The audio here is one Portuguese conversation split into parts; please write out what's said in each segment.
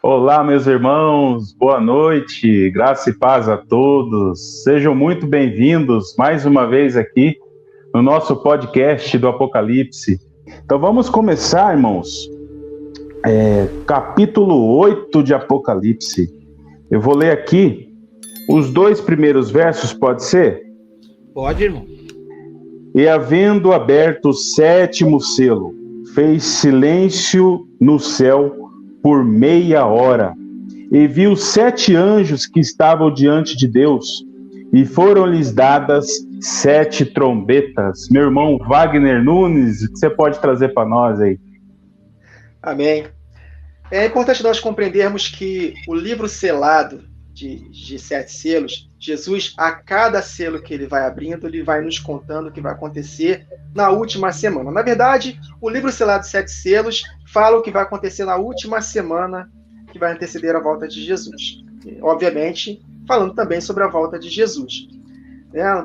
Olá, meus irmãos, boa noite, graça e paz a todos. Sejam muito bem-vindos mais uma vez aqui no nosso podcast do Apocalipse. Então vamos começar, irmãos, capítulo 8 de Apocalipse. Eu vou ler aqui os 2 primeiros versos, pode ser? Pode, irmão. E havendo aberto o 7º selo, fez silêncio no céu por meia hora, e viu 7 anjos que estavam diante de Deus, e foram-lhes dadas 7 trombetas. Meu irmão Wagner Nunes, o que você pode trazer para nós aí? Amém. É importante nós compreendermos que o livro selado de 7 selos, Jesus, a cada selo que ele vai abrindo, ele vai nos contando o que vai acontecer na última semana. Na verdade, o livro selado de 7 selos fala o que vai acontecer na última semana que vai anteceder a volta de Jesus. E, obviamente, falando também sobre a volta de Jesus.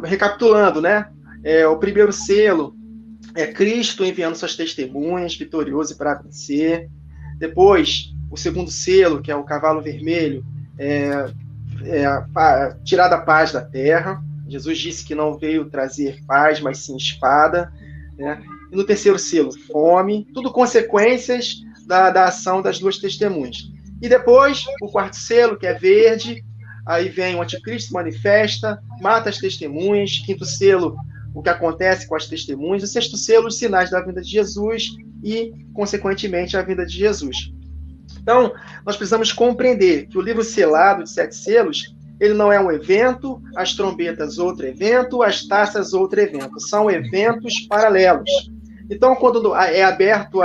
Recapitulando, o primeiro selo é Cristo enviando suas testemunhas, vitorioso para vencer. Depois, o segundo selo, que é o cavalo vermelho, tirar a paz da terra. Jesus disse que não veio trazer paz, mas sim espada. E no terceiro selo, fome. Tudo consequências da ação das 2 testemunhas. E depois, o quarto selo, que é verde, aí vem o anticristo, manifesta, mata as testemunhas. Quinto selo, o que acontece com as testemunhas. O sexto selo, os sinais da vinda de Jesus e, consequentemente, a vinda de Jesus. Então, nós precisamos compreender que o livro selado de 7 selos, ele não é um evento, as trombetas outro evento, as taças outro evento. São eventos paralelos. Então, quando é aberto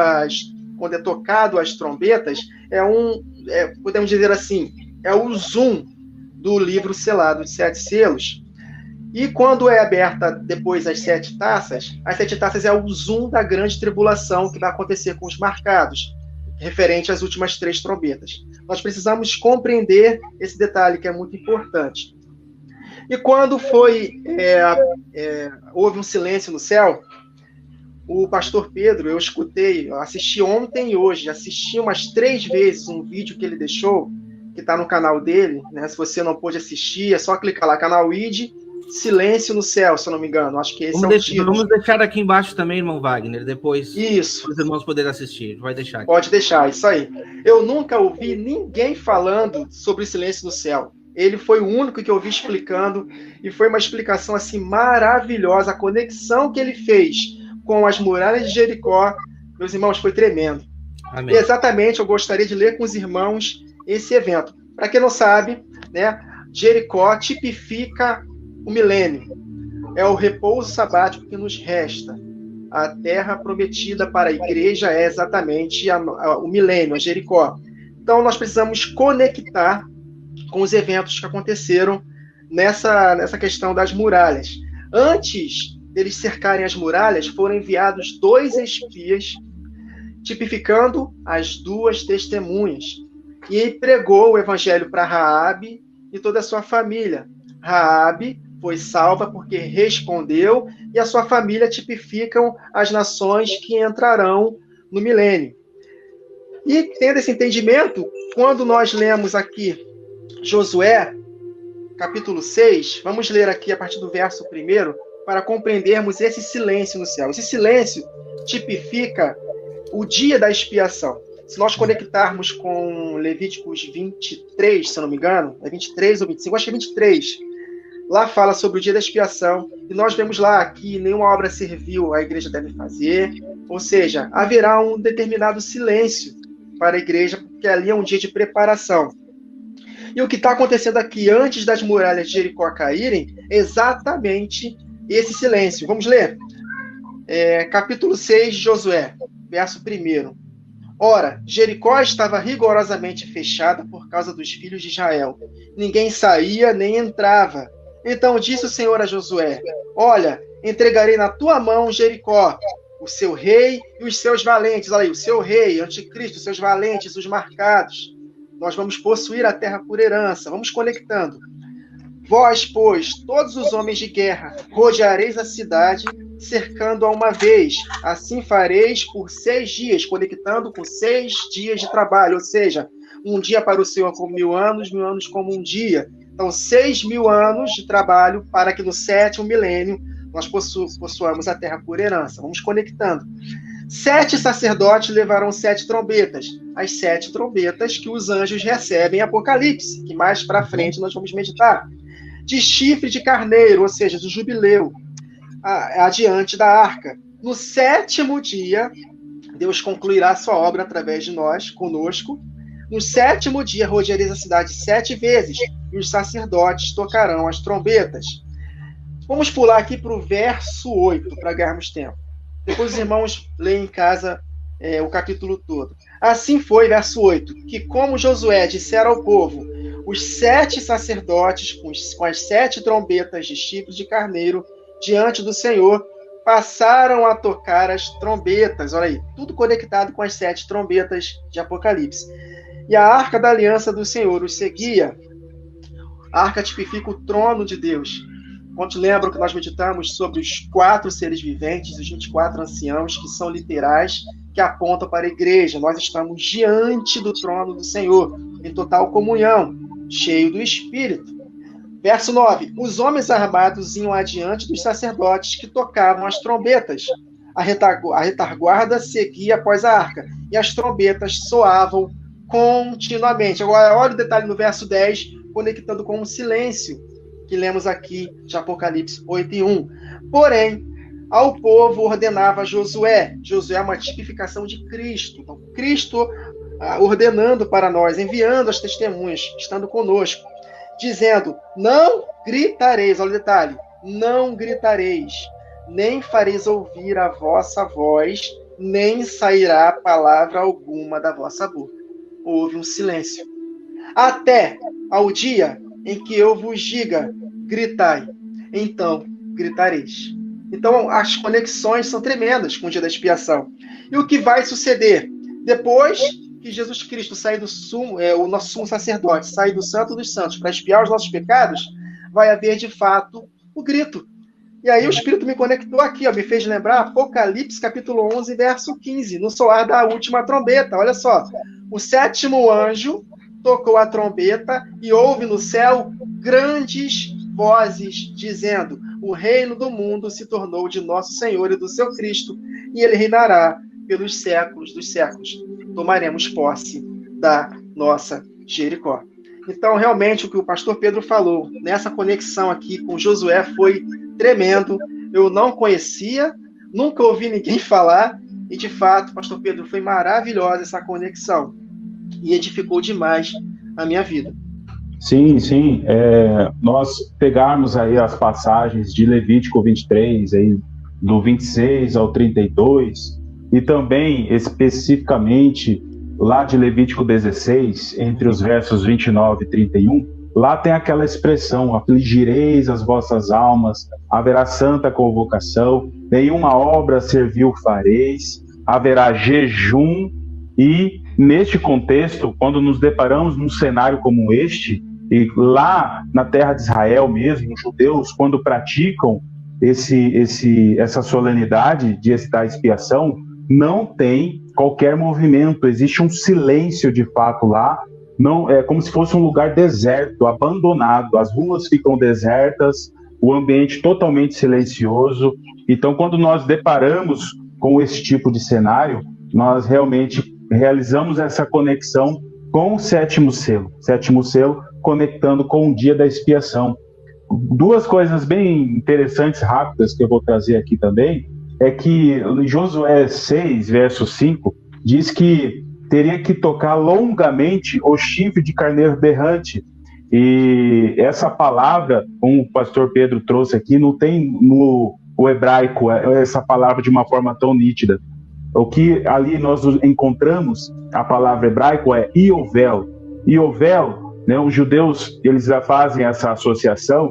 quando é tocado as trombetas, podemos dizer assim, é o zoom do livro selado de 7 selos. E quando é aberta depois as 7 taças é o zoom da grande tribulação que vai acontecer com os marcados, referente às últimas 3 trombetas. Nós precisamos compreender esse detalhe que é muito importante. E quando houve um silêncio no céu, o pastor Pedro, eu assisti ontem e hoje, assisti umas 3 vezes um vídeo que ele deixou, que está no canal dele, Se você não pôde assistir, é só clicar lá, canal ID, Silêncio no Céu, se eu não me engano. Acho que esse é o título. Vamos deixar aqui embaixo também, irmão Wagner, depois isso. Os irmãos poderem assistir. Vai deixar aqui. Pode deixar, isso aí. Eu nunca ouvi ninguém falando sobre o silêncio no céu. Ele foi o único que eu ouvi explicando, e foi uma explicação assim maravilhosa. A conexão que ele fez com as muralhas de Jericó, meus irmãos, foi tremendo. Amém. E exatamente, eu gostaria de ler com os irmãos esse evento. Para quem não sabe, Jericó tipifica o milênio. É o repouso sabático que nos resta. A terra prometida para a igreja é exatamente o milênio, a Jericó. Então, nós precisamos conectar com os eventos que aconteceram nessa questão das muralhas. Antes deles cercarem as muralhas, foram enviados 2 espias, tipificando as 2 testemunhas. E pregou o evangelho para Raabe e toda a sua família. Raabe foi salva porque respondeu, e a sua família tipificam as nações que entrarão no milênio. E tendo esse entendimento, quando nós lemos aqui Josué, capítulo 6, vamos ler aqui a partir do verso 1, para compreendermos esse silêncio no céu. Esse silêncio tipifica o dia da expiação. Se nós conectarmos com Levíticos 23, se eu não me engano, é 23 ou 25, acho que é 23, lá fala sobre o dia da expiação, e nós vemos lá que nenhuma obra servil a igreja deve fazer, ou seja, haverá um determinado silêncio para a igreja, porque ali é um dia de preparação. E o que está acontecendo aqui antes das muralhas de Jericó caírem é exatamente esse silêncio. Vamos ler? Capítulo 6 de Josué, verso 1. Ora, Jericó estava rigorosamente fechada por causa dos filhos de Israel. Ninguém saía nem entrava. Então disse o Senhor a Josué: olha, entregarei na tua mão Jericó, o seu rei e os seus valentes. Olha aí, o seu rei, anticristo, os seus valentes, os marcados. Nós vamos possuir a terra por herança. Vamos conectando. Vós, pois, todos os homens de guerra, rodeareis a cidade, cercando-a uma vez. Assim fareis por 6 dias, conectando com 6 dias de trabalho. Ou seja, Um dia para o Senhor como 1000 anos como um dia. Então, 6.000 anos de trabalho para que no 7º milênio nós possuamos a terra por herança. Vamos conectando. 7 sacerdotes levarão 7 trombetas. As 7 trombetas que os anjos recebem em Apocalipse, que mais para frente nós vamos meditar. De chifre de carneiro, ou seja, do jubileu, adiante da arca. No 7º dia, Deus concluirá a sua obra através de nós, conosco. No 7º dia, rodeareis a cidade 7 vezes, e os sacerdotes tocarão as trombetas. Vamos pular aqui para o verso 8, para ganharmos tempo. Depois os irmãos leem em casa o capítulo todo. Assim foi, verso 8, que como Josué dissera ao povo, os 7 sacerdotes com as 7 trombetas de chifre de carneiro diante do Senhor passaram a tocar as trombetas. Olha aí, tudo conectado com as 7 trombetas de Apocalipse. E a arca da aliança do Senhor os seguia. A arca tipifica o trono de Deus. Quantos lembram que nós meditamos sobre os 4 seres viventes, os 24 anciãos, que são literais, que apontam para a igreja. Nós estamos diante do trono do Senhor, em total comunhão, cheio do Espírito. Verso 9. Os homens armados iam adiante dos sacerdotes que tocavam as trombetas. A retaguarda seguia após a arca, e as trombetas soavam continuamente. Agora, olha o detalhe no verso 10, conectando com o silêncio, que lemos aqui de Apocalipse 8:1. Porém, ao povo ordenava Josué. Josué é uma tipificação de Cristo. Então, Cristo ordenando para nós, enviando as testemunhas, estando conosco, dizendo, não gritareis, olha o detalhe, não gritareis, nem fareis ouvir a vossa voz, nem sairá palavra alguma da vossa boca. Houve um silêncio. Até ao dia em que eu vos diga, gritai, então gritareis. Então, as conexões são tremendas com o dia da expiação. E o que vai suceder? Depois que Jesus Cristo sair do o nosso sumo sacerdote, sair do Santo dos Santos para expiar os nossos pecados, vai haver, de fato, o grito. E aí o Espírito me conectou aqui, me fez lembrar Apocalipse, capítulo 11, verso 15, no soar da última trombeta. Olha só, o 7º anjo tocou a trombeta e houve no céu grandes vozes dizendo, o reino do mundo se tornou de nosso Senhor e do seu Cristo, e ele reinará pelos séculos dos séculos. Tomaremos posse da nossa Jericó. Então, realmente, o que o pastor Pedro falou, nessa conexão aqui com Josué foi tremendo. Eu não conhecia, nunca ouvi ninguém falar, e de fato, pastor Pedro, foi maravilhosa essa conexão. E edificou demais a minha vida. Sim, sim. Nós pegarmos aí as passagens de Levítico 23, aí, do 26 ao 32, e também, especificamente, lá de Levítico 16, entre os versos 29 e 31, lá tem aquela expressão, afligireis as vossas almas, haverá santa convocação, nenhuma obra servil fareis, haverá jejum, e neste contexto, quando nos deparamos num cenário como este, e lá na terra de Israel mesmo, os judeus, quando praticam essa solenidade da expiação, não tem qualquer movimento, existe um silêncio de fato lá, não, é como se fosse um lugar deserto, abandonado, as ruas ficam desertas, o ambiente totalmente silencioso. Então, quando nós deparamos com esse tipo de cenário, nós realmente realizamos essa conexão com o 7º selo conectando com o dia da expiação. Duas coisas bem interessantes, rápidas, que eu vou trazer aqui também, é que em Josué 6, verso 5, diz que teria que tocar longamente o chifre de carneiro berrante. E essa palavra, como o pastor Pedro trouxe aqui, não tem no hebraico essa palavra de uma forma tão nítida. O que ali nós encontramos, a palavra hebraico é Iovel. Iovel, né, os judeus, eles já fazem essa associação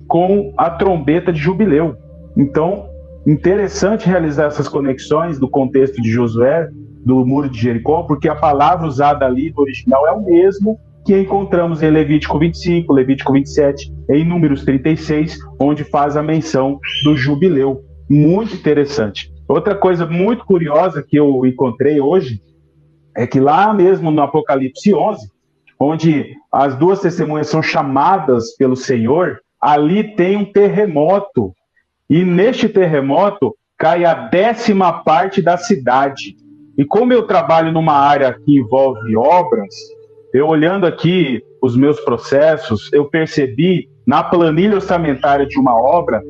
com a trombeta de jubileu. Então, interessante realizar essas conexões do contexto de Josué, do Muro de Jericó, porque a palavra usada ali no original é o mesmo que encontramos em Levítico 25, Levítico 27, em Números 36, onde faz a menção do jubileu. Muito interessante. Outra coisa muito curiosa que eu encontrei hoje é que lá mesmo no Apocalipse 11, onde as duas testemunhas são chamadas pelo Senhor, ali tem um terremoto. E neste terremoto cai a 10ª parte da cidade. E como eu trabalho numa área que envolve obras, eu olhando aqui os meus processos, eu percebi na planilha orçamentária de uma obra,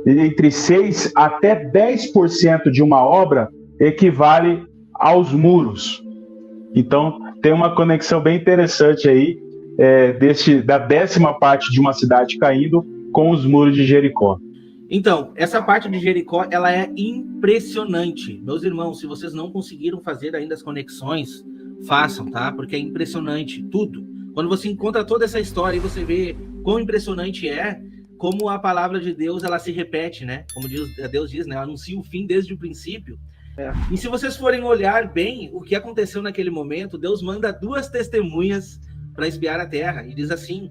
entre 6% até 10% de uma obra equivale aos muros. Então, tem uma conexão bem interessante aí, da 10ª parte de uma cidade caindo com os muros de Jericó. Então, essa parte de Jericó, ela é impressionante. Meus irmãos, se vocês não conseguiram fazer ainda as conexões, façam, tá? Porque é impressionante tudo. Quando você encontra toda essa história e você vê quão impressionante é, como a palavra de Deus, ela se repete, né? Como Deus diz, né? Anuncia o fim desde o princípio. E se vocês forem olhar bem o que aconteceu naquele momento, Deus manda 2 testemunhas para espiar a terra e diz assim: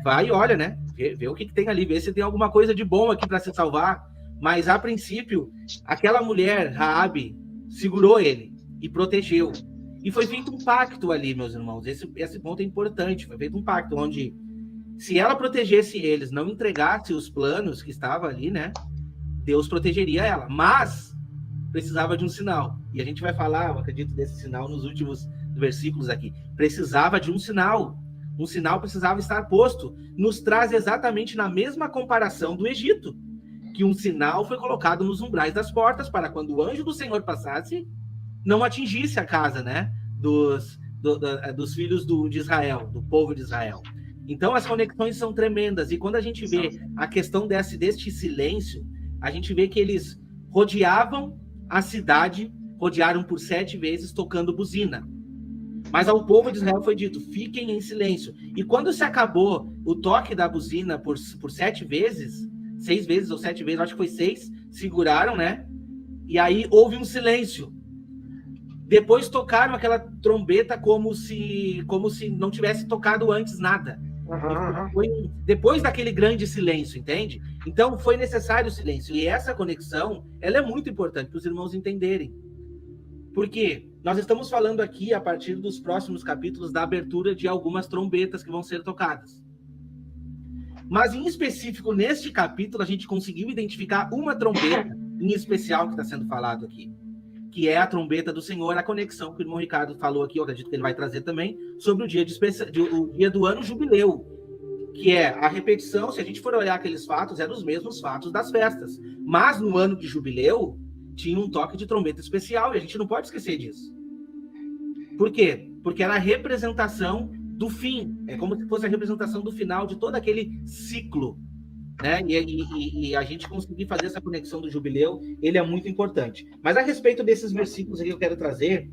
vai e olha, né? Vê o que tem ali, vê se tem alguma coisa de bom aqui para se salvar. Mas a princípio, aquela mulher, Raabe, segurou ele e protegeu. E foi feito um pacto ali, meus irmãos. Esse ponto é importante. Foi feito um pacto onde, se ela protegesse eles, não entregasse os planos que estavam ali, né? Deus protegeria ela. Mas precisava de um sinal. E a gente vai falar, eu acredito, desse sinal nos últimos versículos aqui. Precisava de um sinal. Um sinal precisava estar posto. Nos traz exatamente na mesma comparação do Egito, que um sinal foi colocado nos umbrais das portas para quando o anjo do Senhor passasse, não atingisse a casa, né, dos filhos de Israel, do povo de Israel. Então as conexões são tremendas. E quando a gente vê a questão deste silêncio, a gente vê que eles rodeavam a cidade, rodearam por 7 vezes tocando buzina. Mas ao povo de Israel foi dito: fiquem em silêncio. E quando se acabou o toque da buzina por 7 vezes, 6 vezes ou 7 vezes, acho que foi 6, seguraram, né? E aí houve um silêncio. Depois tocaram aquela trombeta como se não tivesse tocado antes nada. Depois daquele grande silêncio, entende? Então foi necessário o silêncio. E essa conexão, ela é muito importante para os irmãos entenderem. Por quê? Nós estamos falando aqui, a partir dos próximos capítulos, da abertura de algumas trombetas que vão ser tocadas. Mas, em específico, neste capítulo, a gente conseguiu identificar uma trombeta em especial que está sendo falado aqui, que é a trombeta do Senhor, a conexão que o irmão Ricardo falou aqui, eu acredito que ele vai trazer também, sobre o dia do ano jubileu, que é a repetição. Se a gente for olhar aqueles fatos, eram os mesmos fatos das festas. Mas, no ano de jubileu, tinha um toque de trombeta especial, e a gente não pode esquecer disso. Por quê? Porque era a representação do fim. É como se fosse a representação do final de todo aquele ciclo, né? E a gente conseguir fazer essa conexão do jubileu, ele é muito importante. Mas a respeito desses versículos que eu quero trazer,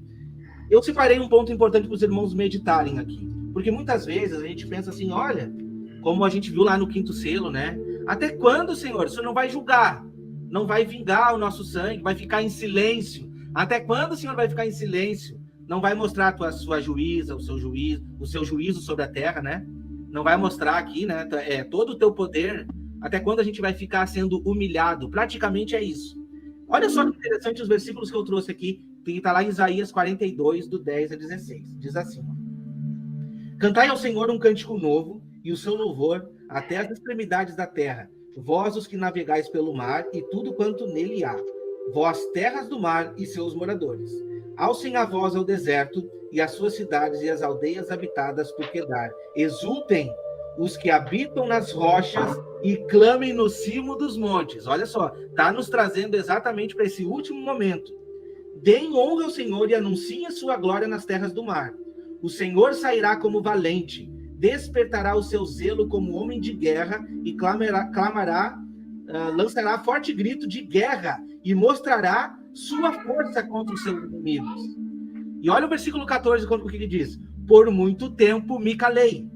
eu separei um ponto importante para os irmãos meditarem aqui. Porque muitas vezes a gente pensa assim: olha, como a gente viu lá no 5º selo, né? Até quando, Senhor? O Senhor não vai julgar? Não vai vingar o nosso sangue? Vai ficar em silêncio? Até quando o Senhor vai ficar em silêncio? Não vai mostrar a sua juíza, o seu juízo sobre a terra, né? Não vai mostrar aqui, né? Todo o teu poder. Até quando a gente vai ficar sendo humilhado? Praticamente é isso. Olha só que interessante os versículos que eu trouxe aqui, que está lá em Isaías 42, do 10 a 16. Diz assim: cantai ao Senhor um cântico novo, e o seu louvor até as extremidades da terra, vós os que navegais pelo mar e tudo quanto nele há, vós terras do mar e seus moradores. Alcem a voz ao deserto e as suas cidades e as aldeias habitadas por Quedar. Exultem os que habitam nas rochas e clamem no cimo dos montes. Olha só, está nos trazendo exatamente para esse último momento. Deem honra ao Senhor e anunciem a sua glória nas terras do mar. O Senhor sairá como valente, despertará o seu zelo como homem de guerra e lançará forte grito de guerra e mostrará sua força contra os seus inimigos. E olha o versículo 14, o que ele diz: por muito tempo me calei,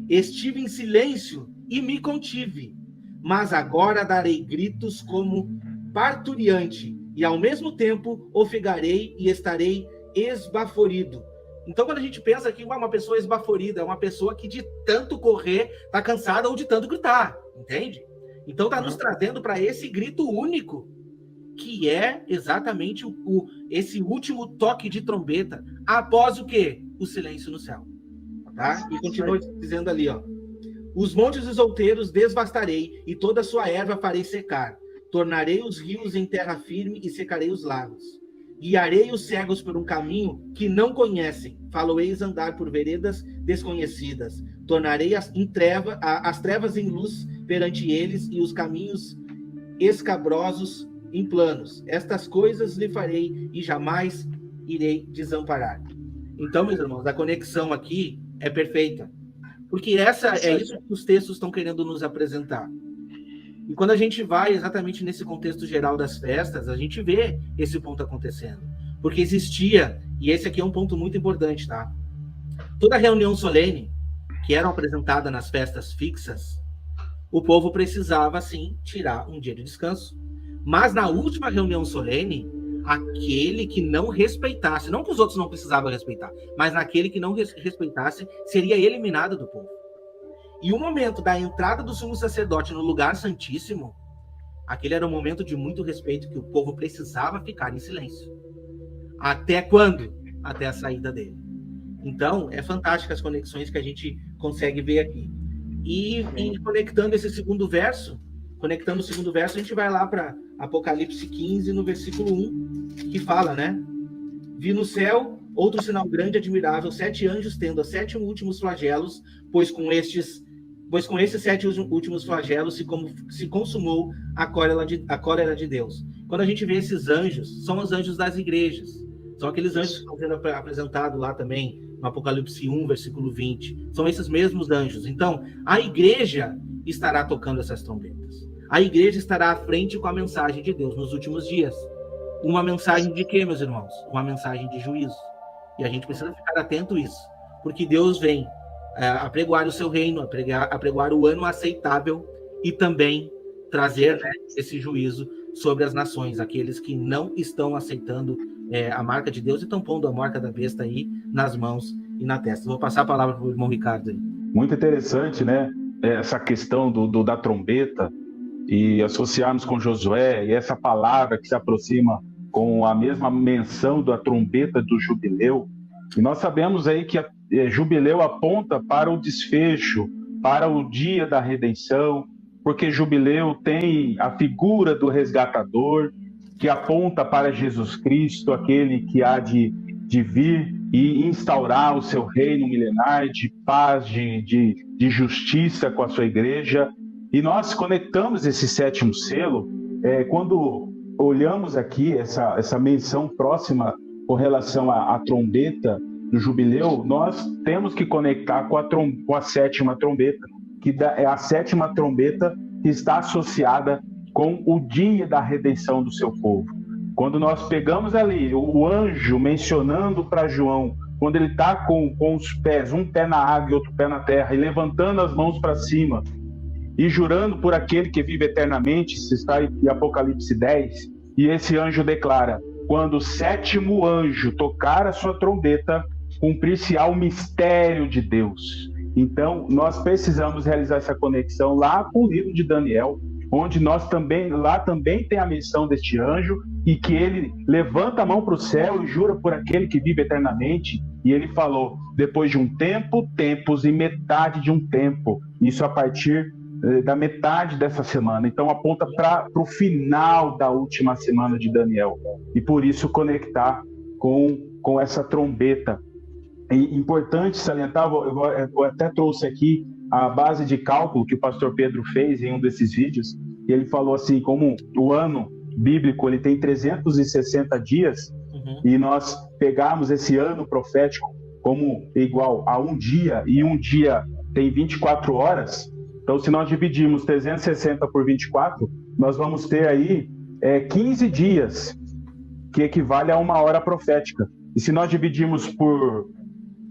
estive em silêncio e me contive, mas agora darei gritos como parturiante, e ao mesmo tempo ofegarei e estarei esbaforido. Então, quando a gente pensa que uma pessoa esbaforida é uma pessoa que de tanto correr está cansada ou de tanto gritar, entende? Então, está nos trazendo para esse grito único, que é exatamente esse último toque de trombeta, após o quê? O silêncio no céu. tá? E continua dizendo ali, ó. Os montes dos outeiros devastarei, e toda a sua erva farei secar. Tornarei os rios em terra firme e secarei os lagos. Guiarei os cegos por um caminho que não conhecem. Falo-eis andar por veredas desconhecidas. Tornarei as trevas em luz perante eles e os caminhos escabrosos em planos. Estas coisas lhe farei e jamais irei desamparar. Então, meus irmãos, a conexão aqui é perfeita. Porque é isso que os textos estão querendo nos apresentar. E quando a gente vai exatamente nesse contexto geral das festas, a gente vê esse ponto acontecendo. Porque existia, e esse aqui é um ponto muito importante, tá? Toda reunião solene, que era apresentada nas festas fixas, o povo precisava, sim, tirar um dia de descanso. Mas na última reunião solene, aquele que não respeitasse, não que os outros não precisavam respeitar, mas naquele que não respeitasse, seria eliminado do povo. E o momento da entrada do sumo sacerdote no lugar santíssimo, aquele era um momento de muito respeito que o povo precisava ficar em silêncio. Até quando? Até a saída dele. Então, é fantástico as conexões que a gente consegue ver aqui. E conectando esse segundo verso, a gente vai lá para Apocalipse 15, no versículo 1, que fala, né? Vi no céu outro sinal grande e admirável, 7 anjos tendo os 7 últimos flagelos, pois com esses 7 últimos flagelos se consumou a cólera de Deus. Quando a gente vê esses anjos, são os anjos das igrejas. São aqueles anjos que estão sendo apresentados lá também, no Apocalipse 1, versículo 20. São esses mesmos anjos. Então, a igreja estará tocando essas trombetas. A igreja estará à frente com a mensagem de Deus nos últimos dias. Uma mensagem de quê, meus irmãos? Uma mensagem de juízo. E a gente precisa ficar atento a isso. Porque Deus vem apregoar o seu reino, apregoar o ano aceitável e também trazer, né, esse juízo sobre as nações, aqueles que não estão aceitando a marca de Deus e estão pondo a marca da besta aí nas mãos e na testa. Vou passar a palavra para o irmão Ricardo aí. Muito interessante, né? Essa questão da trombeta e associarmos com Josué e essa palavra que se aproxima com a mesma menção da trombeta do jubileu. E nós sabemos aí que jubileu aponta para o desfecho, para o dia da redenção, porque jubileu tem a figura do resgatador, que aponta para Jesus Cristo, aquele que há de vir e instaurar o seu reino milenar de paz, de justiça com a sua igreja. E nós conectamos esse 7º selo, quando olhamos aqui essa menção próxima com relação à trombeta do jubileu, nós temos que conectar com a 7ª trombeta, que é a 7ª trombeta que está associada com o dia da redenção do seu povo. Quando nós pegamos ali o anjo mencionando para João, quando ele está com os pés, um pé na água e outro pé na terra, e levantando as mãos para cima, e jurando por aquele que vive eternamente, isso está em Apocalipse 10, e esse anjo declara, quando o 7º anjo tocar a sua trombeta, cumprir-se-á o mistério de Deus. Então, nós precisamos realizar essa conexão lá com o livro de Daniel, onde lá também tem a menção deste anjo, e que ele levanta a mão para o céu e jura por aquele que vive eternamente, e ele falou, depois de um tempo, tempos e metade de um tempo, isso a partir da metade dessa semana, então aponta para o final da última semana de Daniel, e por isso conectar com essa trombeta. É importante salientar, eu até trouxe aqui a base de cálculo que o pastor Pedro fez em um desses vídeos, e ele falou assim, como o ano bíblico ele tem 360 dias, e nós pegarmos esse ano profético como igual a um dia, e um dia tem 24 horas, então se nós dividirmos 360 por 24, nós vamos ter aí 15 dias, que equivale a uma hora profética. E se nós dividirmos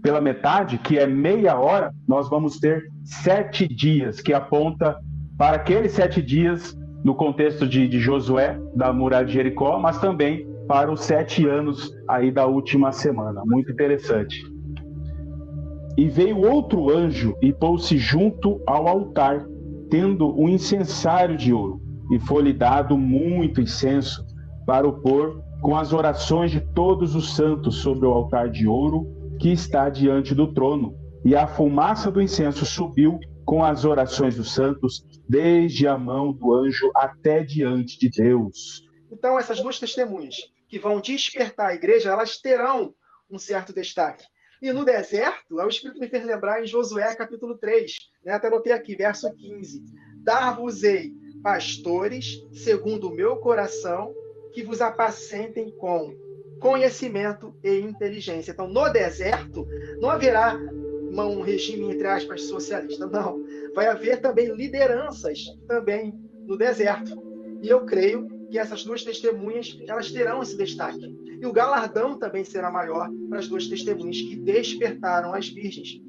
pela metade, que é meia hora, nós vamos ter 7 dias, que aponta para aqueles 7 dias no contexto de Josué, da muralha de Jericó, mas também para os 7 anos aí da última semana. Muito interessante. E veio outro anjo e pôs-se junto ao altar, tendo um incensário de ouro, e foi-lhe dado muito incenso para o pôr com as orações de todos os santos sobre o altar de ouro que está diante do trono. e a fumaça do incenso subiu com as orações dos santos, desde a mão do anjo até diante de Deus. Então, essas duas testemunhas que vão despertar a igreja, elas terão um certo destaque. E no deserto, o Espírito me fez lembrar em Josué, capítulo 3, né? Até anotei aqui, verso 15. Dar-vos-ei pastores, segundo o meu coração, que vos apacentem com conhecimento e inteligência. Então, no deserto, não haverá um regime, entre aspas, socialista, não. Vai haver também lideranças também no deserto. E eu creio que essas duas testemunhas, elas terão esse destaque. E o galardão também será maior para as duas testemunhas que despertaram as virgens.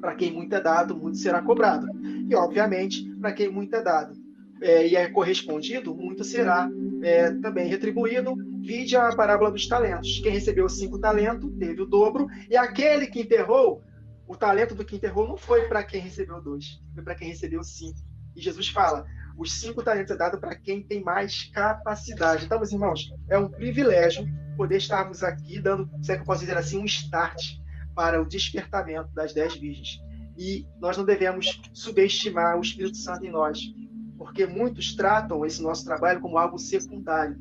Para quem muito é dado, muito será cobrado. E, obviamente, para quem muito é dado e é correspondido, muito será também retribuído. Vide a parábola dos talentos. Quem recebeu 5 talentos, teve o dobro. E aquele que enterrou, o talento do que enterrou não foi para quem recebeu 2, foi para quem recebeu 5. E Jesus fala, os 5 talentos é dado para quem tem mais capacidade. Então, meus irmãos, é um privilégio poder estarmos aqui dando, se é que eu posso dizer assim, um start para o despertamento das 10 virgens. E nós não devemos subestimar o Espírito Santo em nós, porque muitos tratam esse nosso trabalho como algo secundário,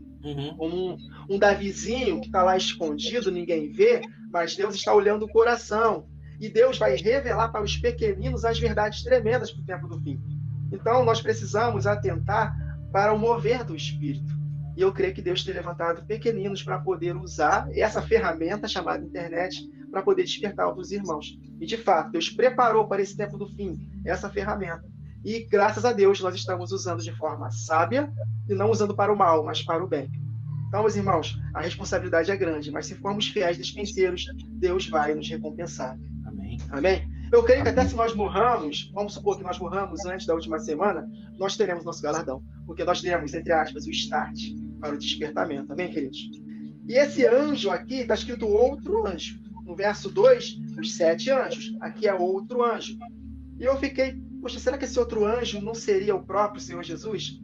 como um Davizinho que está lá escondido, ninguém vê, mas Deus está olhando o coração. E Deus vai revelar para os pequeninos as verdades tremendas para o tempo do fim. Então, nós precisamos atentar para o mover do Espírito. E eu creio que Deus tem levantado pequeninos para poder usar essa ferramenta chamada internet para poder despertar outros irmãos. E, de fato, Deus preparou para esse tempo do fim essa ferramenta. E, graças a Deus, nós estamos usando de forma sábia e não usando para o mal, mas para o bem. Então, meus irmãos, a responsabilidade é grande, mas se formos fiéis despenseiros, Deus vai nos recompensar. Amém. Amém? Eu creio que até se nós morramos, vamos supor que nós morramos antes da última semana, nós teremos nosso galardão. Porque nós teremos, entre aspas, o start para o despertamento. Amém, queridos? E esse anjo aqui, está escrito outro anjo. No verso 2, os 7 anjos. Aqui é outro anjo. E eu fiquei, poxa, será que esse outro anjo não seria o próprio Senhor Jesus?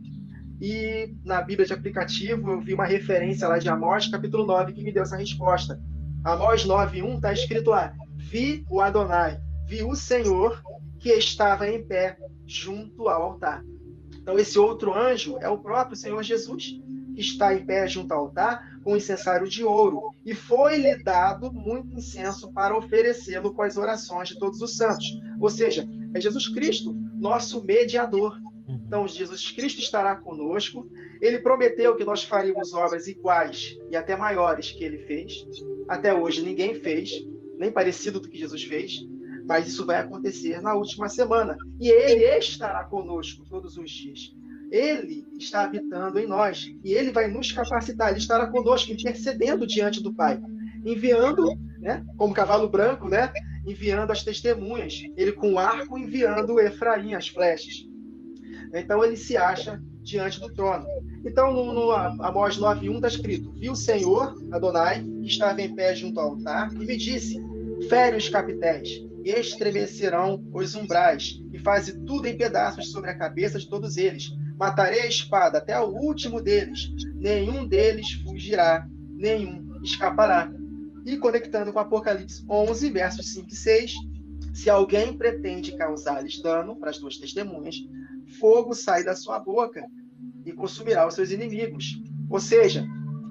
E na Bíblia de aplicativo eu vi uma referência lá de Amós, capítulo 9, que me deu essa resposta. Amós 9:1 está escrito lá, vi o Adonai, vi o Senhor que estava em pé junto ao altar. Então esse outro anjo é o próprio Senhor Jesus, que está em pé junto ao altar com um incensário de ouro, e foi-lhe dado muito incenso para oferecê-lo com as orações de todos os santos. Ou seja, é Jesus Cristo, nosso mediador. Então, Jesus Cristo estará conosco. Ele prometeu que nós faríamos obras iguais e até maiores que ele fez. Até hoje ninguém fez, nem parecido do que Jesus fez, mas isso vai acontecer na última semana. E ele estará conosco todos os dias. Ele está habitando em nós e ele vai nos capacitar. Ele estará conosco, intercedendo diante do Pai, enviando, né, como cavalo branco, né, enviando as testemunhas. Ele com o arco enviando Efraim, as flechas. Então ele se acha diante do trono. Então no Amós 9:1 está escrito, vi o Senhor, Adonai, que estava em pé junto ao altar, e me disse, fere os capitéis, e estremecerão os umbrais, e faze tudo em pedaços sobre a cabeça de todos eles. Matarei a espada até o último deles, nenhum deles fugirá, nenhum escapará. E conectando com Apocalipse 11, versos 5 e 6, se alguém pretende causar-lhes dano, para as duas testemunhas, fogo sai da sua boca e consumirá os seus inimigos. Ou seja,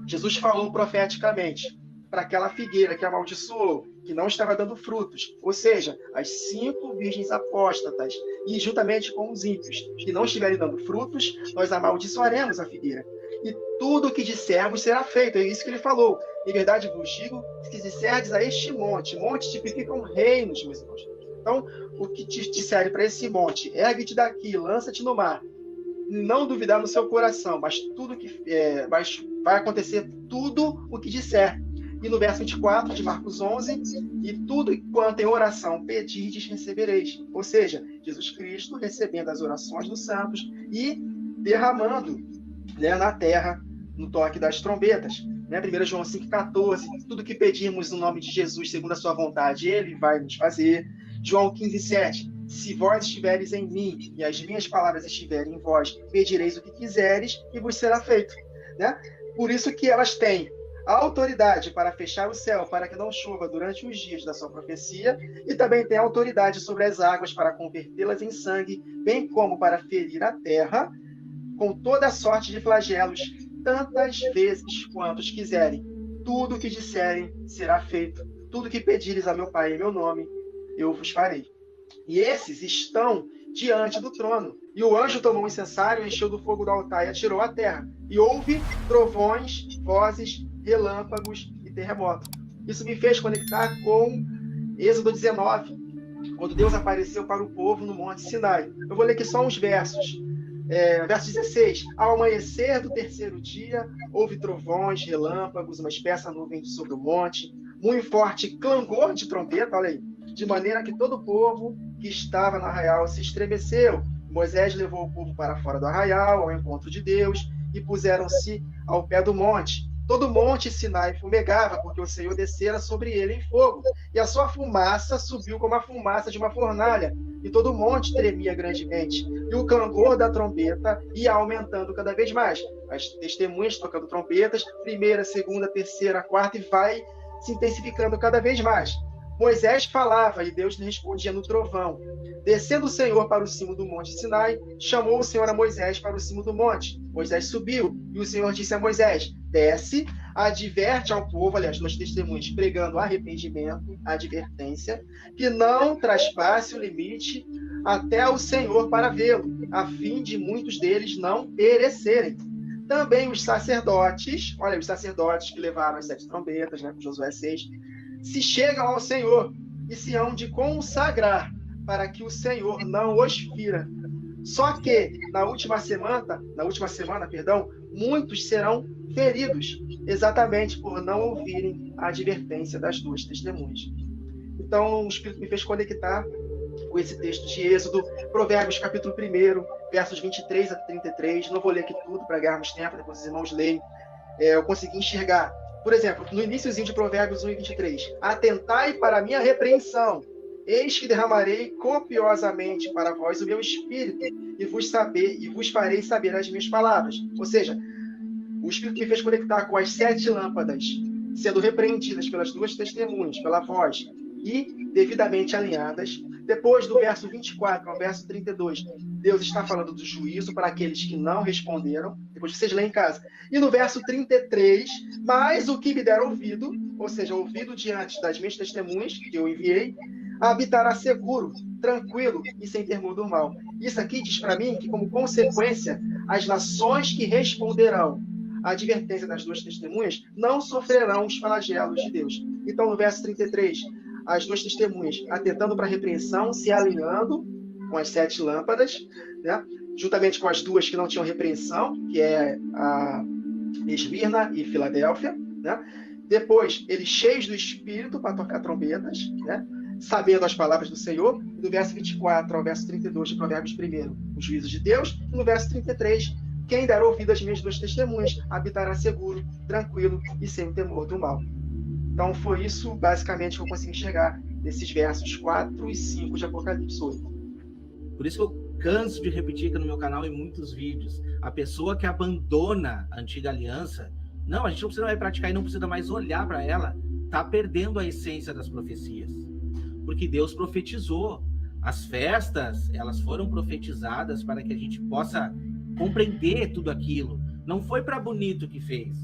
Jesus falou profeticamente para aquela figueira que amaldiçoou, que não estava dando frutos. Ou seja, as 5 virgens apóstatas, e juntamente com os ímpios que não estiverem dando frutos, nós amaldiçoaremos a figueira. E tudo o que dissermos será feito. É isso que ele falou. Em verdade vos digo, que disserdes a este monte. Montes tipificam reinos, meus irmãos. Então, o que te disser para esse monte, ergue-te daqui, lança-te no mar. Não duvidar no seu coração, mas tudo que vai acontecer tudo o que disser. E no verso 24 de Marcos 11, e tudo quanto em oração pedirdes, recebereis. Ou seja, Jesus Cristo recebendo as orações dos santos e derramando, né, na terra, no toque das trombetas. Né? 1 João 5,14, tudo que pedirmos no nome de Jesus, segundo a sua vontade, ele vai nos fazer. João 15,7, se vós estiveres em mim e as minhas palavras estiverem em vós, pedireis o que quiseres e vos será feito. Né? Por isso que elas têm a autoridade para fechar o céu para que não chova durante os dias da sua profecia, e também tem autoridade sobre as águas para convertê-las em sangue, bem como para ferir a terra com toda sorte de flagelos, tantas vezes quantos quiserem. Tudo o que disserem será feito. Tudo que pedires a meu Pai em meu nome, eu vos farei. E esses estão diante do trono. E o anjo tomou um incensário, encheu do fogo do altar e atirou à terra. E houve trovões, vozes, relâmpagos e terremoto. Isso me fez conectar com Êxodo 19, quando Deus apareceu para o povo no Monte Sinai. Eu vou ler aqui só uns versos. Verso 16. Ao amanhecer do terceiro dia, houve trovões, relâmpagos, uma espessa nuvem sobre o monte, muito forte clangor de trombeta, olha aí, de maneira que todo o povo que estava no arraial se estremeceu. Moisés levou o povo para fora do arraial, ao encontro de Deus, e puseram-se ao pé do monte. Todo o monte Sinai fumegava, porque o Senhor descera sobre ele em fogo, e a sua fumaça subiu como a fumaça de uma fornalha, e todo o monte tremia grandemente, e o clangor da trombeta ia aumentando cada vez mais. As testemunhas tocando trombetas, primeira, segunda, terceira, quarta, e vai se intensificando cada vez mais. Moisés falava, e Deus lhe respondia no trovão. Descendo o Senhor para o cimo do monte Sinai, chamou o Senhor a Moisés para o cimo do monte. Moisés subiu, e o Senhor disse a Moisés: desce, adverte ao povo, aliás, duas testemunhas, pregando arrependimento, advertência, que não traspasse o limite até o Senhor para vê-lo, a fim de muitos deles não perecerem. Também os sacerdotes, olha, os sacerdotes que levaram as 7 trombetas, né, com Josué 6, se chegam ao Senhor e se hão de consagrar, para que o Senhor não os fira. Só que na última semana, muitos serão feridos, exatamente por não ouvirem a advertência das duas testemunhas. Então, o Espírito me fez conectar com esse texto de Êxodo, Provérbios capítulo 1, versos 23 a 33. Não vou ler aqui tudo para ganharmos tempo, depois os irmãos leem. Eu consegui enxergar, por exemplo, no iníciozinho de Provérbios 1 e 23. Atentai para a minha repreensão, eis que derramarei copiosamente para vós o meu espírito, e vos farei saber as minhas palavras. Ou seja, o Espírito me fez conectar com as 7 lâmpadas, sendo repreendidas pelas duas testemunhas, pela voz, e devidamente alinhadas. Depois do verso 24 ao verso 32, Deus está falando do juízo para aqueles que não responderam. Depois vocês leem em casa. E no verso 33, mas o que me der ouvido, ou seja, ouvido diante das minhas testemunhas que eu enviei, habitará seguro, tranquilo e sem temor do mal. Isso aqui diz para mim que, como consequência, as nações que responderão à advertência das duas testemunhas não sofrerão os flagelos de Deus. Então, no verso 33, as duas testemunhas atentando para a repreensão, se alinhando com as 7 lâmpadas, né? Juntamente com as duas que não tinham repreensão, que é a Esmirna e Filadélfia, né? Depois, eles cheios do Espírito para tocar trombetas, né? Sabendo as palavras do Senhor. E do verso 24 ao verso 32 de Provérbios 1, os juízos de Deus. E no verso 33, quem der ouvido às minhas duas testemunhas habitará seguro, tranquilo e sem temor do mal. Então, foi isso, basicamente, que eu consegui enxergar nesses versos 4 e 5 de Apocalipse 8. Por isso que eu canso de repetir aqui no meu canal em muitos vídeos. A pessoa que abandona a antiga aliança, não, a gente não precisa mais praticar e não precisa mais olhar para ela, está perdendo a essência das profecias. Porque Deus profetizou. As festas, elas foram profetizadas para que a gente possa compreender tudo aquilo. Não foi para bonito que fez.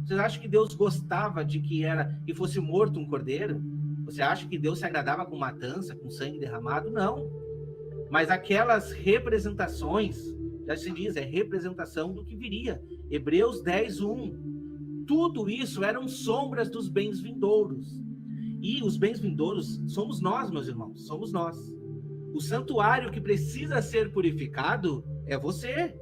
Vocês acham que Deus gostava de que fosse morto um cordeiro? Você acha que Deus se agradava com matança, com sangue derramado? Não. Mas aquelas representações, já se diz, é representação do que viria. Hebreus 10:1. Tudo isso eram sombras dos bens vindouros. E os bens vindouros somos nós, meus irmãos, somos nós. O santuário que precisa ser purificado é você.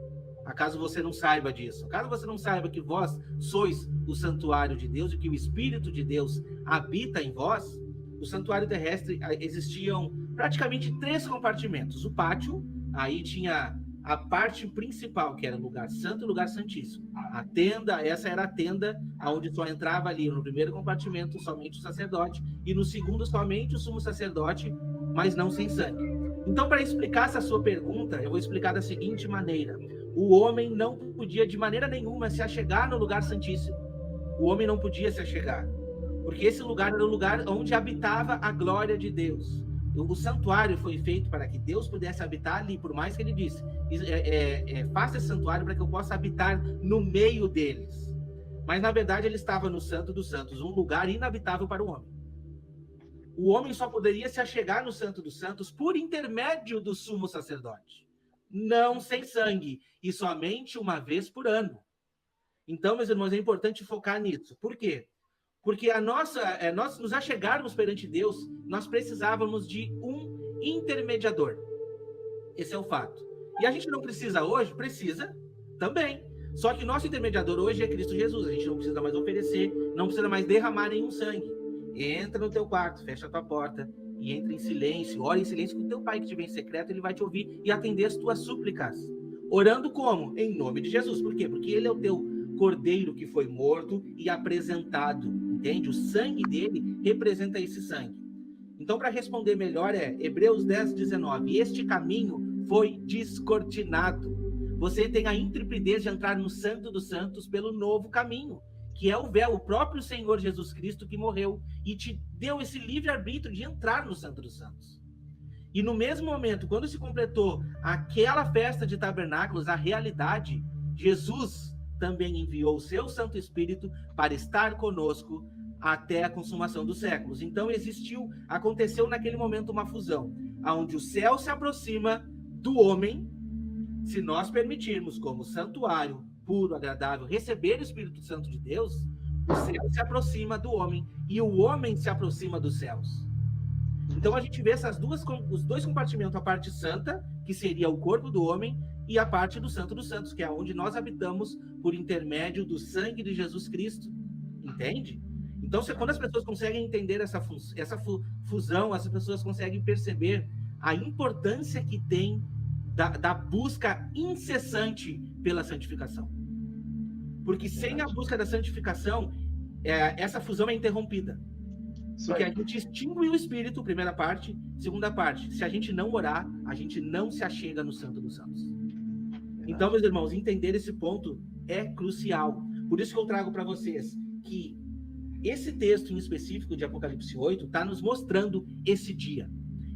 Acaso você não saiba disso? Acaso você não saiba que vós sois o santuário de Deus e que o Espírito de Deus habita em vós? O santuário terrestre existiam praticamente 3 compartimentos. O pátio, aí tinha a parte principal, que era o lugar santo e o lugar santíssimo. A tenda, essa era a tenda onde só entrava ali no primeiro compartimento somente o sacerdote e no segundo somente o sumo sacerdote, mas não sem sangue. Então, para explicar essa sua pergunta, eu vou explicar da seguinte maneira. O homem não podia de maneira nenhuma se achegar no lugar santíssimo. o homem não podia se achegar, porque esse lugar era o lugar onde habitava a glória de Deus. O santuário foi feito para que Deus pudesse habitar ali, por mais que ele disse, faça esse santuário para que eu possa habitar no meio deles. Mas, na verdade, ele estava no Santo dos Santos, um lugar inabitável para o homem. O homem só poderia se achegar no Santo dos Santos por intermédio do sumo sacerdote. Não sem sangue, e somente uma vez por ano. Então, meus irmãos, é importante focar nisso. Por quê? Porque nós nos achegarmos perante Deus, nós precisávamos de um intermediador. Esse é o fato. E a gente não precisa hoje? Precisa também. Só que nosso intermediador hoje é Cristo Jesus. A gente não precisa mais oferecer, não precisa mais derramar nenhum sangue. Entra no teu quarto, fecha a tua porta e entra em silêncio. Ora em silêncio com o teu pai que estiver em secreto, ele vai te ouvir e atender as tuas súplicas. Orando como? Em nome de Jesus. Por quê? Porque ele é o teu cordeiro que foi morto e apresentado. Entende? O sangue dele representa esse sangue. Então, para responder melhor, Hebreus 10, 19. Este caminho foi descortinado. Você tem a intrepidez de entrar no Santo dos Santos pelo novo caminho, que é o véu, o próprio Senhor Jesus Cristo que morreu e te deu esse livre-arbítrio de entrar no Santo dos Santos. E no mesmo momento, quando se completou aquela festa de tabernáculos, a realidade, Jesus também enviou o seu Santo Espírito para estar conosco até a consumação dos séculos. Então aconteceu naquele momento uma fusão, onde o céu se aproxima do homem, se nós permitirmos como santuário puro, agradável, receber o Espírito Santo de Deus, o céu se aproxima do homem e o homem se aproxima dos céus. Então a gente vê os dois compartimentos, a parte santa, que seria o corpo do homem, e a parte do Santo dos Santos, que é onde nós habitamos por intermédio do sangue de Jesus Cristo. Entende? Então, quando as pessoas conseguem entender essa fusão, as pessoas conseguem perceber a importância que tem da busca incessante pela santificação. Porque sem a busca da santificação, essa fusão é interrompida. Porque a gente extingue o Espírito, primeira parte. Segunda parte, se a gente não orar, a gente não se achega no Santo dos Santos. Então, meus irmãos, entender esse ponto é crucial. Por isso que eu trago para vocês que esse texto em específico de Apocalipse 8 está nos mostrando esse dia.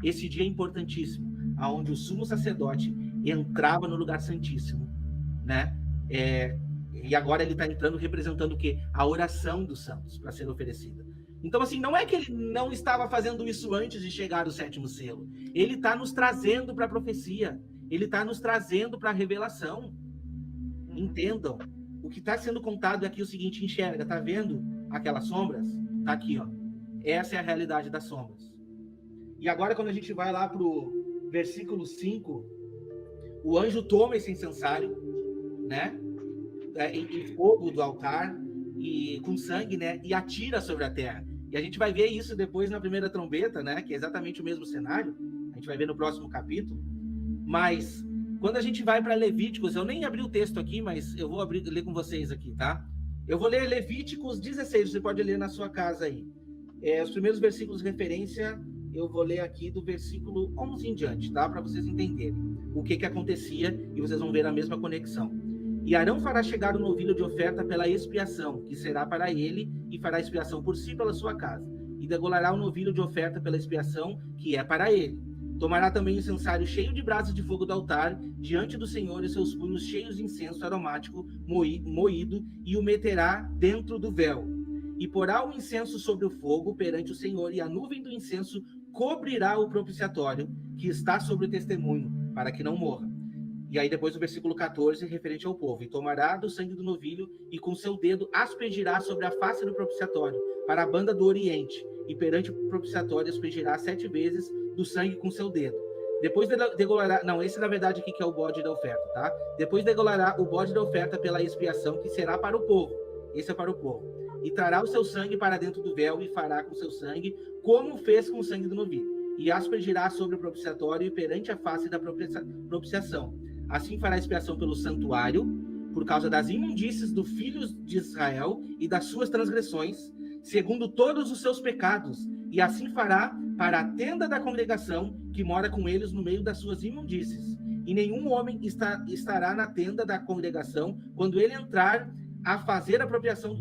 Esse dia é importantíssimo, onde o sumo sacerdote entrava no lugar santíssimo, né? E agora ele está entrando representando o quê? A oração dos santos para ser oferecida. Então, assim, não é que ele não estava fazendo isso antes de chegar ao sétimo selo. Ele está nos trazendo para a profecia. Ele está nos trazendo para a revelação. Entendam. O que está sendo contado aqui é o seguinte, enxerga, tá vendo aquelas sombras? Tá aqui, ó. Essa é a realidade das sombras. E agora, quando a gente vai lá para o versículo 5, o anjo toma esse incensário, né? Em fogo do altar, e com sangue, né? E atira sobre a terra. E a gente vai ver isso depois na primeira trombeta, né? Que é exatamente o mesmo cenário. A gente vai ver no próximo capítulo. Mas, quando a gente vai para Levíticos, eu nem abri o texto aqui, mas eu vou ler com vocês aqui, tá? Eu vou ler Levíticos 16, você pode ler na sua casa aí. Os primeiros versículos de referência, eu vou ler aqui do versículo 11 em diante, tá? Para vocês entenderem o que acontecia e vocês vão ver a mesma conexão. E Arão fará chegar o novilho de oferta pela expiação, que será para ele, e fará expiação por si pela sua casa. E degolará o novilho de oferta pela expiação, que é para ele. Tomará também o incensário cheio de brasas de fogo do altar, diante do Senhor, e seus punhos cheios de incenso aromático moído, e o meterá dentro do véu. E porá o incenso sobre o fogo perante o Senhor, e a nuvem do incenso cobrirá o propiciatório, que está sobre o testemunho, para que não morra. E aí depois o versículo 14, referente ao povo. E tomará do sangue do novilho, e com seu dedo aspergirá sobre a face do propiciatório, para a banda do oriente, e perante o propiciatório aspergirá 7 vezes do sangue com seu dedo. Depois degolará... Não, esse na verdade aqui que é o bode da oferta, tá? Depois degolará o bode da oferta pela expiação, que será para o povo. Esse é para o povo. E trará o seu sangue para dentro do véu, e fará com seu sangue, como fez com o sangue do novilho. E aspergirá sobre o propiciatório e perante a face da propiciação. Assim fará expiação pelo santuário, por causa das imundícies dos filhos de Israel e das suas transgressões, segundo todos os seus pecados, e assim fará para a tenda da congregação, que mora com eles no meio das suas imundícies. E nenhum homem estará na tenda da congregação quando ele entrar a fazer a propiciação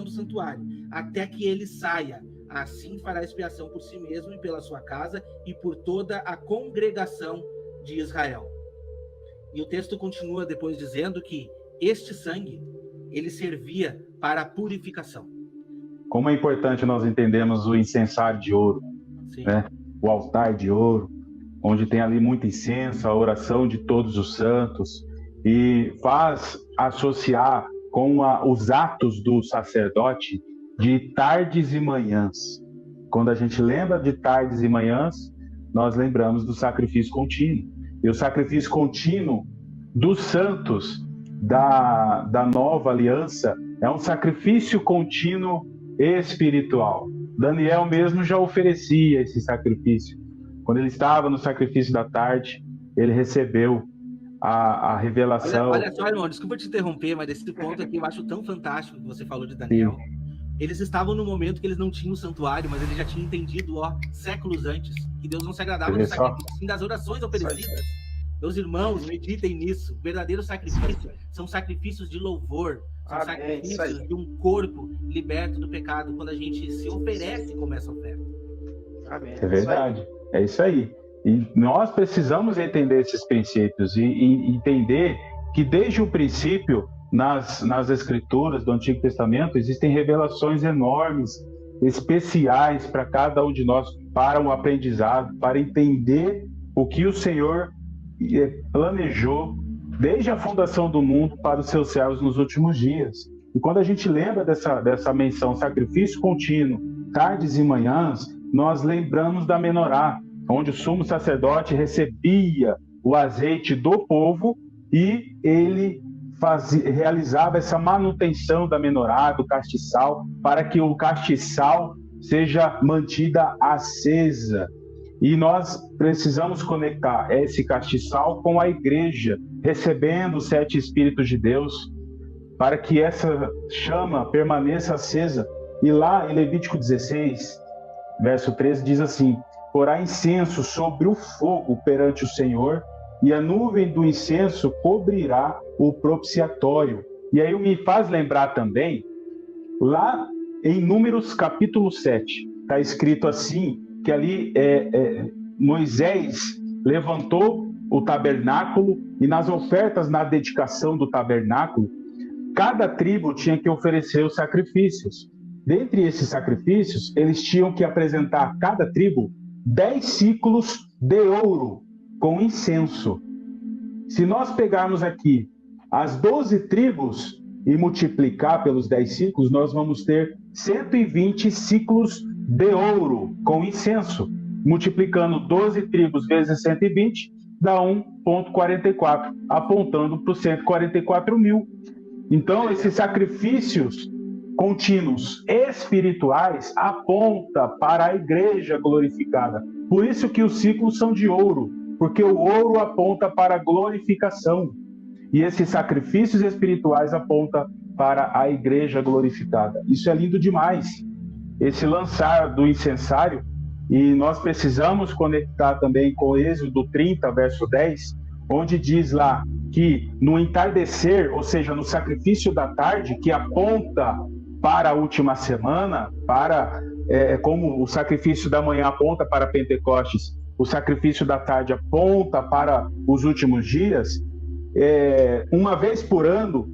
do santuário, até que ele saia. Assim fará expiação por si mesmo e pela sua casa e por toda a congregação de Israel. E o texto continua depois dizendo que este sangue, ele servia para a purificação. Como é importante nós entendermos o incensário de ouro, né? O altar de ouro, onde tem ali muito incenso, a oração de todos os santos, e faz associar com os atos do sacerdote de tardes e manhãs. Quando a gente lembra de tardes e manhãs, nós lembramos do sacrifício contínuo. E o sacrifício contínuo dos santos da nova aliança é um sacrifício contínuo espiritual. Daniel mesmo já oferecia esse sacrifício. Quando ele estava no sacrifício da tarde, ele recebeu a revelação. Olha só, irmão, desculpa te interromper, mas esse ponto aqui eu acho tão fantástico que você falou de Daniel. Sim. Eles estavam no momento que eles não tinham o santuário, mas ele já tinha entendido, séculos antes, que Deus não se agradava do sacrifício, sim das orações oferecidas. Meus irmãos, meditem nisso. Verdadeiros sacrifícios são sacrifícios de louvor, são sacrifícios de um corpo liberto do pecado, quando a gente se oferece como essa oferta. Amém. É verdade, é isso aí. E nós precisamos entender esses princípios e entender que desde o princípio, nas escrituras do Antigo Testamento, existem revelações enormes, especiais para cada um de nós, para um aprendizado, para entender o que o Senhor planejou desde a fundação do mundo para os seus servos nos últimos dias. E quando a gente lembra dessa menção, sacrifício contínuo, tardes e manhãs, nós lembramos da menorá, onde o sumo sacerdote recebia o azeite do povo e ele realizava essa manutenção da menorá, do castiçal, para que o castiçal seja mantida acesa. E nós precisamos conectar esse castiçal com a igreja, recebendo os 7 Espíritos de Deus, para que essa chama permaneça acesa. E lá em Levítico 16, verso 13, diz assim: porá incenso sobre o fogo perante o Senhor, e a nuvem do incenso cobrirá o propiciatório. E aí me faz lembrar também, lá em Números capítulo 7, está escrito assim, que ali Moisés levantou o tabernáculo, e nas ofertas na dedicação do tabernáculo, cada tribo tinha que oferecer os sacrifícios. Dentre esses sacrifícios, eles tinham que apresentar a cada tribo 10 ciclos de ouro com incenso. Se nós pegarmos aqui as 12 tribos e multiplicar pelos 10 ciclos, nós vamos ter 120 ciclos de ouro com incenso. Multiplicando 12 tribos vezes 120, dá 1,44, apontando para os 144 mil. Então, esses sacrifícios contínuos espirituais aponta para a igreja glorificada. Por isso que os ciclos são de ouro, porque o ouro aponta para a glorificação. E esses sacrifícios espirituais apontam para a igreja glorificada. Isso é lindo demais. Esse lançar do incensário, e nós precisamos conectar também com Êxodo 30, verso 10, onde diz lá que no entardecer, ou seja, no sacrifício da tarde, que aponta para a última semana, como o sacrifício da manhã aponta para Pentecostes, o sacrifício da tarde aponta para os últimos dias, uma vez por ano,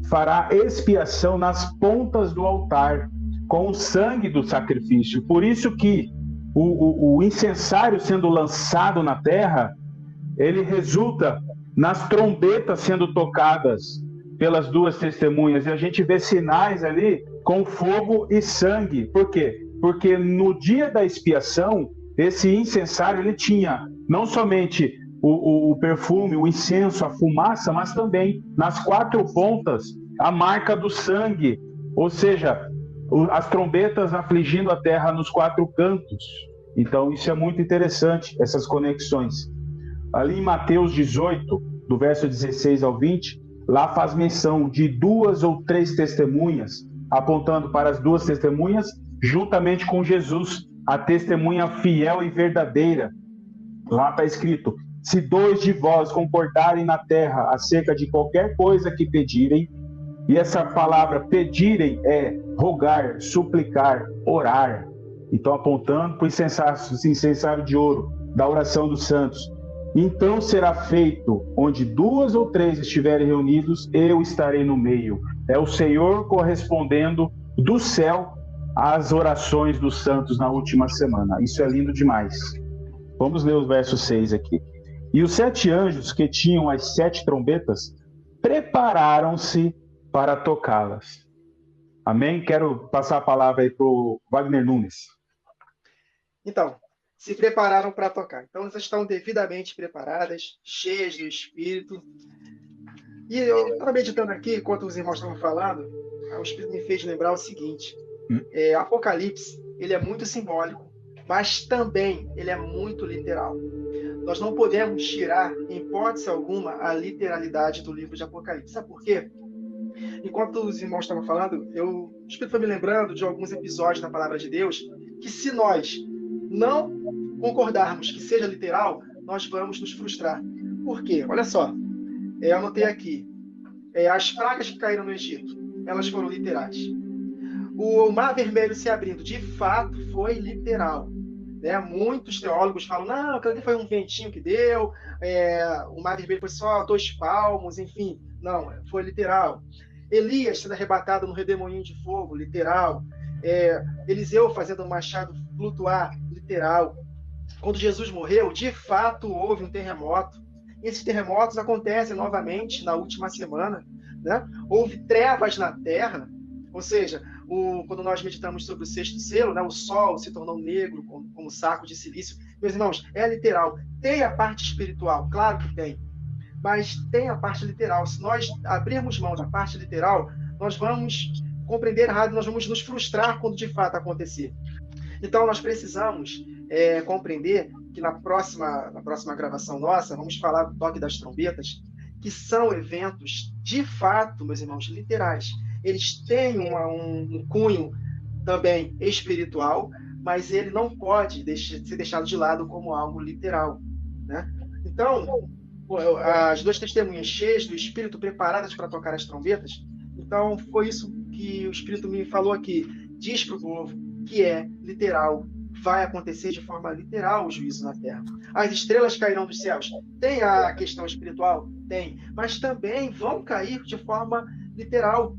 fará expiação nas pontas do altar, com o sangue do sacrifício. Por isso que o incensário sendo lançado na terra, ele resulta nas trombetas sendo tocadas pelas 2 testemunhas, e a gente vê sinais ali com fogo e sangue. Por quê? Porque no dia da expiação, esse incensário ele tinha não somente o perfume, o incenso, a fumaça, mas também nas 4 pontas a marca do sangue, ou seja, as trombetas afligindo a terra nos 4 cantos. Então isso é muito interessante, essas conexões. Ali em Mateus 18, do verso 16 ao 20, lá faz menção de 2 ou 3 testemunhas, apontando para as 2 testemunhas, juntamente com Jesus, a testemunha fiel e verdadeira. Lá está escrito: se 2 de vós concordarem na terra acerca de qualquer coisa que pedirem, e essa palavra pedirem é rogar, suplicar, orar. Então, apontando para o incensário de ouro, da oração dos santos. Então será feito, onde 2 ou 3 estiverem reunidos, eu estarei no meio. É o Senhor correspondendo do céu às orações dos santos na última semana. Isso é lindo demais. Vamos ler o verso 6 aqui. E os 7 anjos que tinham as 7 trombetas prepararam-se para tocá-las. Amém? Quero passar a palavra aí para o Wagner Nunes. Então, se prepararam para tocar. Então, elas estão devidamente preparadas, cheias do Espírito. E eu estava meditando aqui, enquanto os irmãos estavam falando, o Espírito me fez lembrar o seguinte. Apocalipse, ele é muito simbólico, mas também ele é muito literal. Nós não podemos tirar, em hipótese alguma, a literalidade do livro de Apocalipse. Sabe por quê? Enquanto os irmãos estavam falando, o Espírito foi me lembrando de alguns episódios da Palavra de Deus, que se nós não concordarmos que seja literal, nós vamos nos frustrar. Por quê? Olha só, eu anotei aqui, as pragas que caíram no Egito, elas foram literais. O Mar Vermelho se abrindo, de fato, foi literal. Muitos teólogos falam, não, aquilo ali foi um ventinho que deu, o Mar Vermelho foi só 2 palmos, enfim. Não, foi literal. Elias sendo arrebatado no redemoinho de fogo, literal. Eliseu fazendo o machado flutuar, literal. Quando Jesus morreu, de fato houve um terremoto. Esses terremotos acontecem novamente na última semana, né? Houve trevas na terra, ou seja, quando nós meditamos sobre o 6º selo, né, o sol se tornou negro como saco de silício. Meus irmãos, é literal. Tem a parte espiritual, claro que tem, mas tem a parte literal. Se nós abrirmos mão da parte literal, nós vamos compreender errado, nós vamos nos frustrar quando de fato acontecer. Então, nós precisamos compreender que na próxima gravação nossa, vamos falar do toque das trombetas, que são eventos, de fato, meus irmãos, literais. Eles têm um cunho também espiritual, mas ele não pode ser deixado de lado como algo literal, né? Então, as 2 testemunhas cheias do Espírito, preparadas para tocar as trombetas, então foi isso que o Espírito me falou aqui. Diz para o povo que é literal, vai acontecer de forma literal o juízo na terra. As estrelas cairão dos céus. Tem a questão espiritual? Tem. Mas também vão cair de forma literal.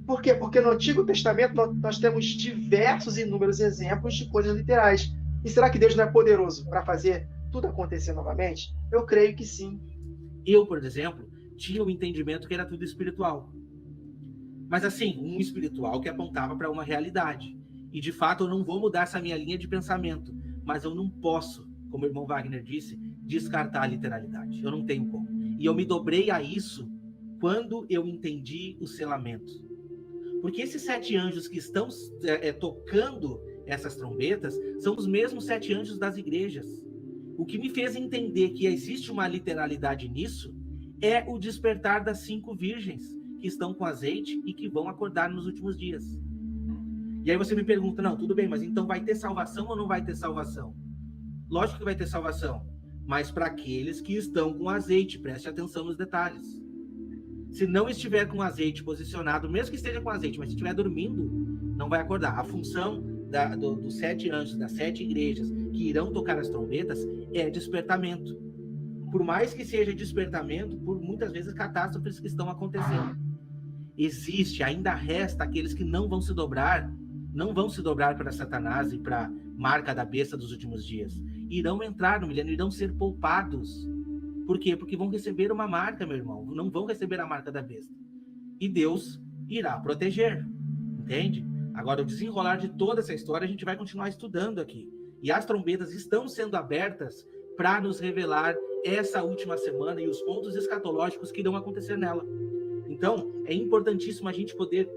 Por quê? Porque no Antigo Testamento nós temos diversos e inúmeros exemplos de coisas literais. E será que Deus não é poderoso para fazer tudo acontecer novamente? Eu creio que sim. Eu, por exemplo, tinha o entendimento que era tudo espiritual. Mas assim, um espiritual que apontava para uma realidade. E de fato eu não vou mudar essa minha linha de pensamento. Mas eu não posso, como o irmão Wagner disse, descartar a literalidade. Eu não tenho como. E eu me dobrei a isso quando eu entendi o selamento. Porque esses 7 anjos que estão tocando essas trombetas são os mesmos 7 anjos das igrejas. O que me fez entender que existe uma literalidade nisso é o despertar das 5 virgens que estão com azeite e que vão acordar nos últimos dias. E aí você me pergunta, não, tudo bem, mas então vai ter salvação ou não vai ter salvação? Lógico que vai ter salvação, mas para aqueles que estão com azeite, preste atenção nos detalhes. Se não estiver com azeite posicionado, mesmo que esteja com azeite, mas se estiver dormindo, não vai acordar. A função dos 7 anjos, das 7 igrejas que irão tocar as trombetas é despertamento. Por mais que seja despertamento, por muitas vezes catástrofes que estão acontecendo. Existe, ainda resta aqueles que não vão se dobrar para Satanás e para a marca da besta dos últimos dias. Irão entrar no milênio, irão ser poupados. Por quê? Porque vão receber uma marca, meu irmão. Não vão receber a marca da besta. E Deus irá proteger. Entende? Agora, o desenrolar de toda essa história, a gente vai continuar estudando aqui. E as trombetas estão sendo abertas para nos revelar essa última semana e os pontos escatológicos que irão acontecer nela. Então, é importantíssimo a gente poder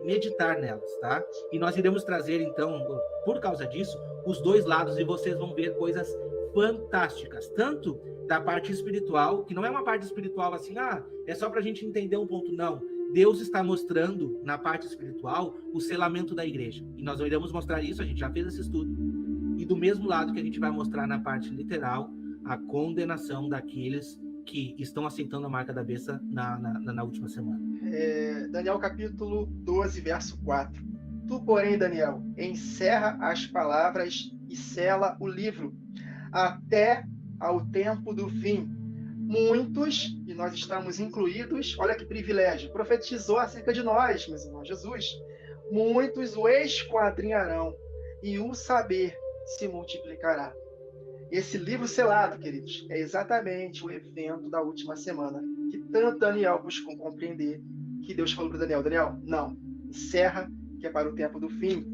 meditar nelas, tá? E nós iremos trazer, então, por causa disso, os 2 lados, e vocês vão ver coisas fantásticas, tanto da parte espiritual, que não é uma parte espiritual assim, é só para a gente entender um ponto, não. Deus está mostrando, na parte espiritual, o selamento da igreja. E nós iremos mostrar isso, a gente já fez esse estudo. E do mesmo lado que a gente vai mostrar na parte literal, a condenação daqueles que estão aceitando a marca da besta na última semana. Daniel capítulo 12, verso 4. Tu, porém, Daniel, encerra as palavras e sela o livro, até ao tempo do fim. Muitos, e nós estamos incluídos, olha que privilégio, profetizou acerca de nós, meus irmãos, Jesus. Muitos o esquadrinharão, e o saber se multiplicará. Esse livro selado, queridos, é exatamente o evento da última semana, que tanto Daniel buscou compreender, que Deus falou para Daniel, Daniel, não, encerra, que é para o tempo do fim.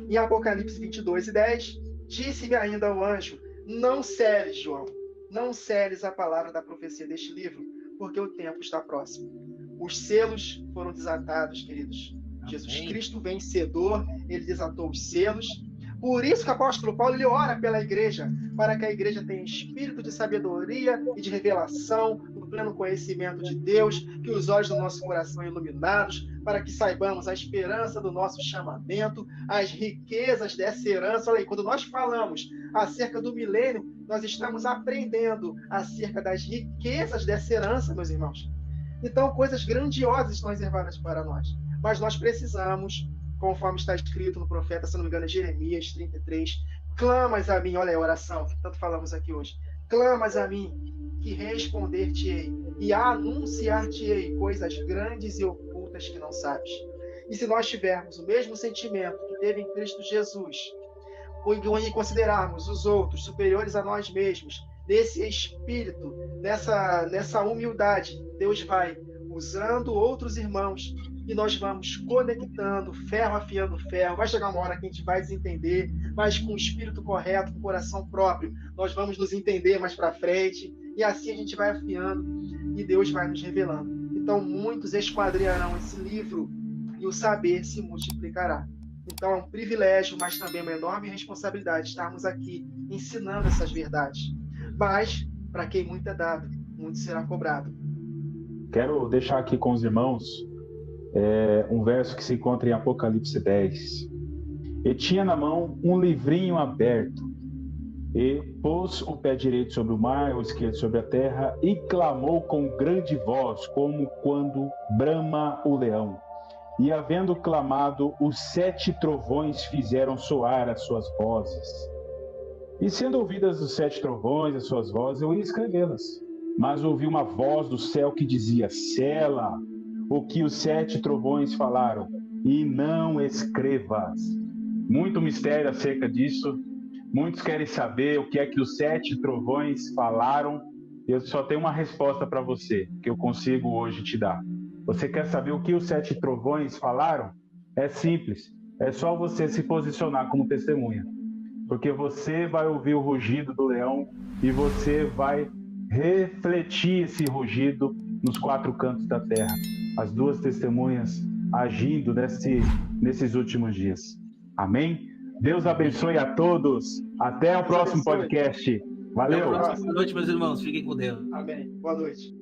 Em Apocalipse 22:10, disse-me ainda o anjo, não seles, João, não seles a palavra da profecia deste livro, porque o tempo está próximo. Os selos foram desatados, queridos. Amém. Jesus Cristo, vencedor, ele desatou os selos. Por isso que o apóstolo Paulo ele ora pela igreja, para que a igreja tenha espírito de sabedoria e de revelação, no pleno conhecimento de Deus, que os olhos do nosso coração sejam iluminados, para que saibamos a esperança do nosso chamamento, as riquezas dessa herança. Olha aí, quando nós falamos acerca do milênio, nós estamos aprendendo acerca das riquezas dessa herança, meus irmãos. Então, coisas grandiosas estão reservadas para nós. Mas nós precisamos, conforme está escrito no profeta, se não me engano, Jeremias 33, clamas a mim, olha a oração que tanto falamos aqui hoje, clamas a mim, que responder-te-ei, e anunciar-te-ei coisas grandes e ocultas que não sabes. E se nós tivermos o mesmo sentimento que teve em Cristo Jesus, e considerarmos os outros superiores a nós mesmos, nesse espírito, nessa humildade, Deus vai usando outros irmãos e nós vamos conectando, ferro afiando ferro. Vai chegar uma hora que a gente vai desentender, mas com o espírito correto, com o coração próprio, nós vamos nos entender mais para frente e assim a gente vai afiando e Deus vai nos revelando. Então muitos esquadrinharão esse livro e o saber se multiplicará. Então é um privilégio, mas também uma enorme responsabilidade estarmos aqui ensinando essas verdades. Mas, para quem muito é dado, muito será cobrado. Quero deixar aqui com os irmãos um verso que se encontra em Apocalipse 10. E tinha na mão um livrinho aberto, e pôs o pé direito sobre o mar, o esquerdo sobre a terra, e clamou com grande voz, como quando brama o leão. E havendo clamado, os 7 trovões fizeram soar as suas vozes. E sendo ouvidas os 7 trovões, as suas vozes, eu ia escrevê-las. Mas ouvi uma voz do céu que dizia, sela o que os 7 trovões falaram, e não escrevas. Muito mistério acerca disso. Muitos querem saber o que é que os 7 trovões falaram. Eu só tenho uma resposta para você, que eu consigo hoje te dar. Você quer saber o que os 7 trovões falaram? É simples. É só você se posicionar como testemunha. Porque você vai ouvir o rugido do leão e você vai refletir esse rugido nos 4 cantos da terra. As 2 testemunhas agindo nesses últimos dias. Amém? Deus abençoe a todos. Até o próximo podcast. Valeu. Boa noite, meus irmãos. Fiquem com Deus. Amém. Boa noite.